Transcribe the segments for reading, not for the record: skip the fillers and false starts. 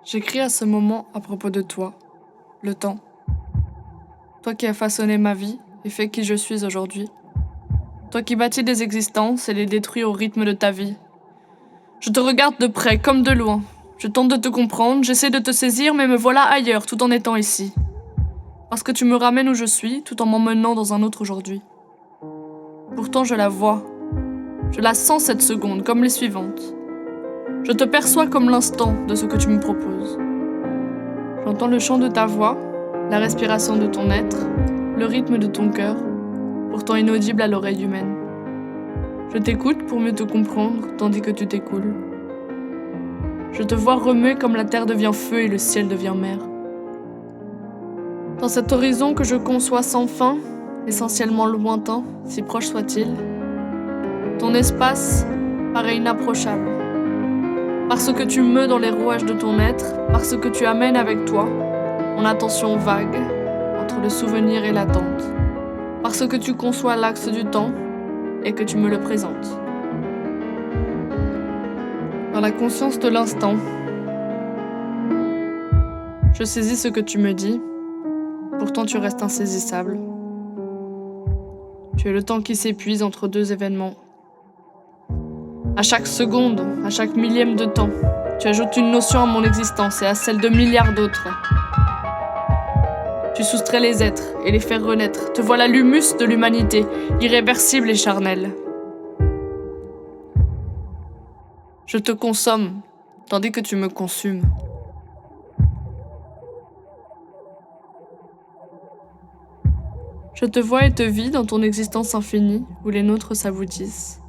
J'écris à ce moment à propos de toi, le temps. Toi qui as façonné ma vie et fait qui je suis aujourd'hui. Toi qui bâtis des existences et les détruis au rythme de ta vie. Je te regarde de près comme de loin. Je tente de te comprendre, j'essaie de te saisir, mais me voilà ailleurs tout en étant ici. Parce que tu me ramènes où je suis, tout en m'emmenant dans un autre aujourd'hui. Pourtant je la vois. Je la sens cette seconde, comme les suivantes. Je te perçois comme l'instant de ce que tu me proposes. J'entends le chant de ta voix, la respiration de ton être, le rythme de ton cœur, pourtant inaudible à l'oreille humaine. Je t'écoute pour mieux te comprendre, tandis que tu t'écoules. Je te vois remuer comme la terre devient feu et le ciel devient mer. Dans cet horizon que je conçois sans fin, essentiellement lointain, si proche soit-il, ton espace paraît inapprochable. Parce que tu meus dans les rouages de ton être, parce que tu amènes avec toi mon attention vague entre le souvenir et l'attente, parce que tu conçois l'axe du temps et que tu me le présentes. Dans la conscience de l'instant, je saisis ce que tu me dis, pourtant tu restes insaisissable. Tu es le temps qui s'épuise entre deux événements. À chaque seconde, à chaque millième de temps, tu ajoutes une notion à mon existence et à celle de milliards d'autres. Tu soustrais les êtres et les fais renaître. Te voilà l'humus de l'humanité, irréversible et charnel. Je te consomme, tandis que tu me consumes. Je te vois et te vis dans ton existence infinie, où les nôtres s'aboutissent.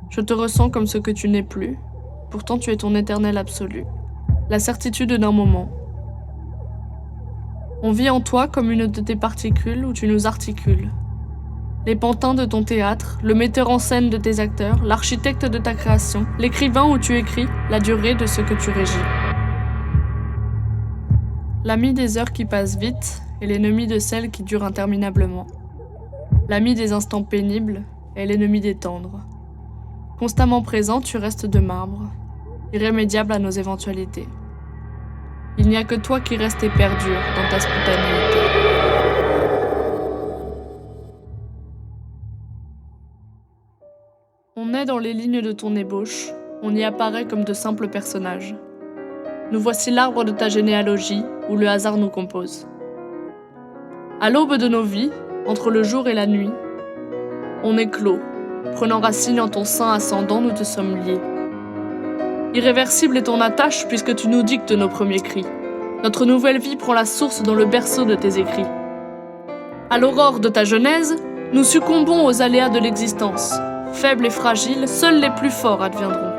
Je te ressens comme ce que tu n'es plus, pourtant tu es ton éternel absolu, la certitude d'un moment. On vit en toi comme une de tes particules où tu nous articules. Les pantins de ton théâtre, le metteur en scène de tes acteurs, l'architecte de ta création, l'écrivain où tu écris, la durée de ce que tu régis. L'ami des heures qui passent vite et l'ennemi de celles qui durent interminablement. L'ami des instants pénibles et l'ennemi des tendres. Constamment présent, tu restes de marbre, irrémédiable à nos éventualités. Il n'y a que toi qui restes et perdure dans ta spontanéité. On est dans les lignes de ton ébauche, on y apparaît comme de simples personnages. Nous voici l'arbre de ta généalogie où le hasard nous compose. À l'aube de nos vies, entre le jour et la nuit, on éclot, prenant racine en ton sein ascendant, nous te sommes liés. Irréversible est ton attache puisque tu nous dictes nos premiers cris. Notre nouvelle vie prend la source dans le berceau de tes écrits. À l'aurore de ta genèse, nous succombons aux aléas de l'existence. Faibles et fragiles, seuls les plus forts adviendront,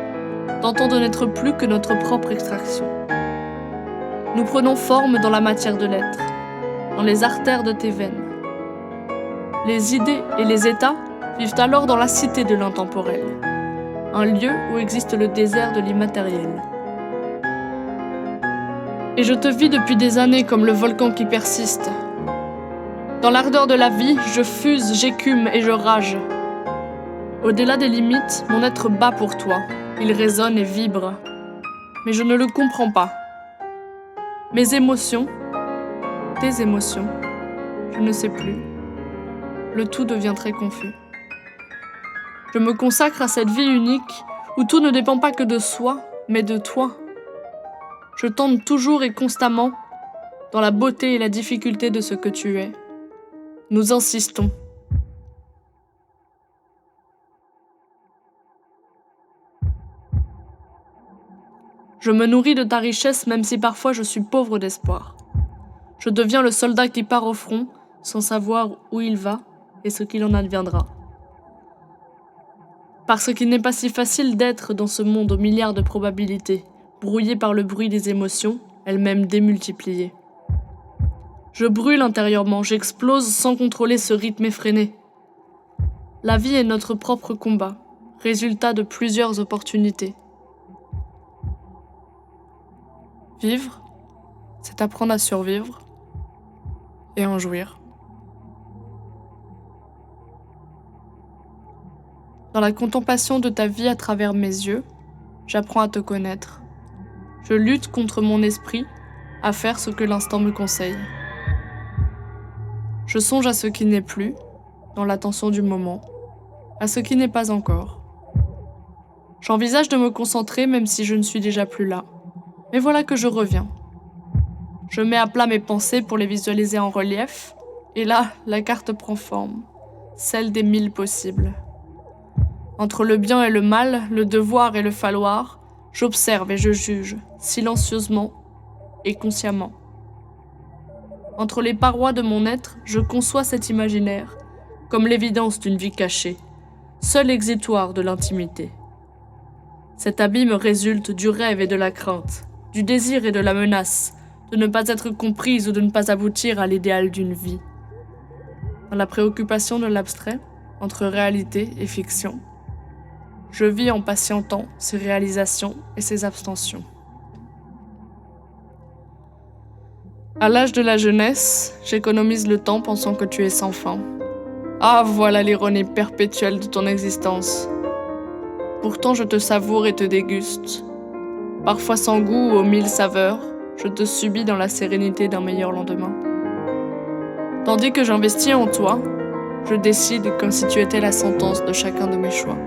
tentant de n'être plus que notre propre extraction. Nous prenons forme dans la matière de l'être, dans les artères de tes veines. Les idées et les états vivent alors dans la cité de l'intemporel, un lieu où existe le désert de l'immatériel. Et je te vis depuis des années comme le volcan qui persiste. Dans l'ardeur de la vie, je fuse, j'écume et je rage. Au-delà des limites, mon être bat pour toi. Il résonne et vibre. Mais je ne le comprends pas. Mes émotions, tes émotions, je ne sais plus. Le tout devient très confus. Je me consacre à cette vie unique où tout ne dépend pas que de soi, mais de toi. Je tente toujours et constamment dans la beauté et la difficulté de ce que tu es. Nous insistons. Je me nourris de ta richesse même si parfois je suis pauvre d'espoir. Je deviens le soldat qui part au front sans savoir où il va et ce qu'il en adviendra. Parce qu'il n'est pas si facile d'être dans ce monde aux milliards de probabilités, brouillé par le bruit des émotions, elles-mêmes démultipliées. Je brûle intérieurement, j'explose sans contrôler ce rythme effréné. La vie est notre propre combat, résultat de plusieurs opportunités. Vivre, c'est apprendre à survivre et en jouir. Dans la contemplation de ta vie à travers mes yeux, j'apprends à te connaître. Je lutte contre mon esprit à faire ce que l'instant me conseille. Je songe à ce qui n'est plus, dans l'attention du moment, à ce qui n'est pas encore. J'envisage de me concentrer même si je ne suis déjà plus là. Mais voilà que je reviens. Je mets à plat mes pensées pour les visualiser en relief, et là, la carte prend forme, celle des 1000 possibles. Entre le bien et le mal, le devoir et le falloir, j'observe et je juge, silencieusement et consciemment. Entre les parois de mon être, je conçois cet imaginaire, comme l'évidence d'une vie cachée, seul exitoire de l'intimité. Cet abîme résulte du rêve et de la crainte, du désir et de la menace, de ne pas être comprise ou de ne pas aboutir à l'idéal d'une vie. Dans la préoccupation de l'abstrait, entre réalité et fiction, je vis en patientant ses réalisations et ses abstentions. À l'âge de la jeunesse, j'économise le temps pensant que tu es sans fin. Ah, voilà l'ironie perpétuelle de ton existence. Pourtant, je te savoure et te déguste. Parfois sans goût ou aux 1000 saveurs, je te subis dans la sérénité d'un meilleur lendemain. Tandis que j'investis en toi, je décide comme si tu étais la sentence de chacun de mes choix.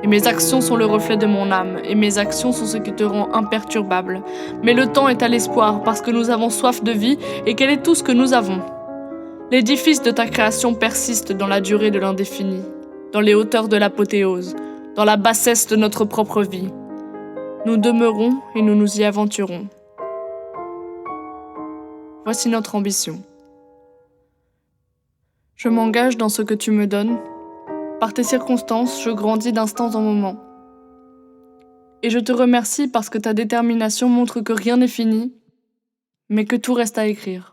Et mes actions sont le reflet de mon âme, et mes actions sont ce qui te rend imperturbable. Mais le temps est à l'espoir, parce que nous avons soif de vie, et qu'elle est tout ce que nous avons. L'édifice de ta création persiste dans la durée de l'indéfini, dans les hauteurs de l'apothéose, dans la bassesse de notre propre vie. Nous demeurons et nous nous y aventurons. Voici notre ambition. Je m'engage dans ce que tu me donnes. Par tes circonstances, je grandis d'instant en moment. Et je te remercie parce que ta détermination montre que rien n'est fini, mais que tout reste à écrire.